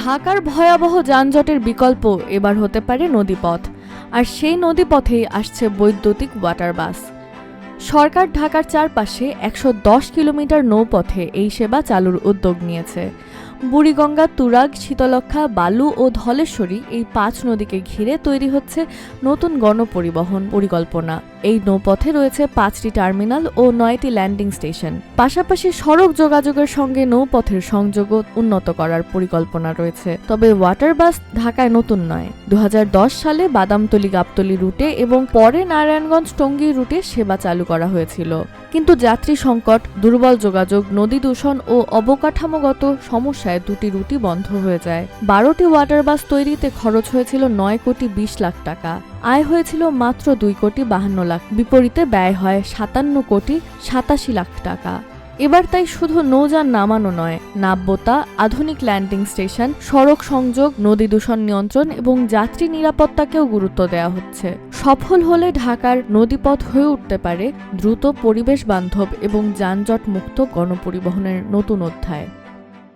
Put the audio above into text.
ঢাকার ভয়াবহ যানজটের বিকল্প এবার হতে পারে নদীপথ, আর সেই নদীপথেই আসছে বৈদ্যুতিক ওয়াটার বাস। সরকার ঢাকার চারপাশে ১১০ কিলোমিটার নৌপথে এই সেবা চালুর উদ্যোগ নিয়েছে। বুড়িগঙ্গা, তুরাগ, শীতলক্ষ্যা, বালু ও ধলেশ্বরী এই ৫ নদীকে ঘিরে তৈরি হচ্ছে নতুন গণপরিবহন পরিকল্পনা। এই নৌপথে রয়েছে ৫টি টার্মিনাল ও ৯টি ল্যান্ডিং স্টেশন। পাশাপাশি সড়ক যোগাযোগের সঙ্গে নৌপথের সংযোগও উন্নত করার পরিকল্পনা রয়েছে। তবে ওয়াটার বাস ঢাকায় নতুন নয়। ২০১০ সালে বাদামতলী-গাবতলী রুটে এবং পরে নারায়ণগঞ্জ-টঙ্গী রুটে সেবা চালু করা হয়েছিল। কিন্তু যাত্রী সংকট, দুর্বল যোগাযোগ, নদী দূষণ ও অবকাঠামোগত সমস্যায় দুটি রুটই বন্ধ হয়ে যায়। ১২টি ওয়াটার বাস তৈরিতে খরচ হয়েছিল ৯ কোটি ২০ লাখ টাকা। আয় হয়েছিল মাত্র ২ কোটি ৫২ লাখ। বিপরীতে ব্যয় হয় ৫৭ কোটি ৮৭ লাখ টাকা। এবার তাই শুধু নৌযান নামানো নয়, নাব্যতা, আধুনিক ল্যান্ডিং স্টেশন, সড়ক সংযোগ, নদী দূষণ নিয়ন্ত্রণ এবং যাত্রী নিরাপত্তাকেও গুরুত্ব দেওয়া হচ্ছে। সফল হলে ঢাকার নদীপথ হয়ে উঠতে পারে দ্রুত, পরিবেশ বান্ধব এবং যানজট মুক্ত গণপরিবহনের নতুন অধ্যায়।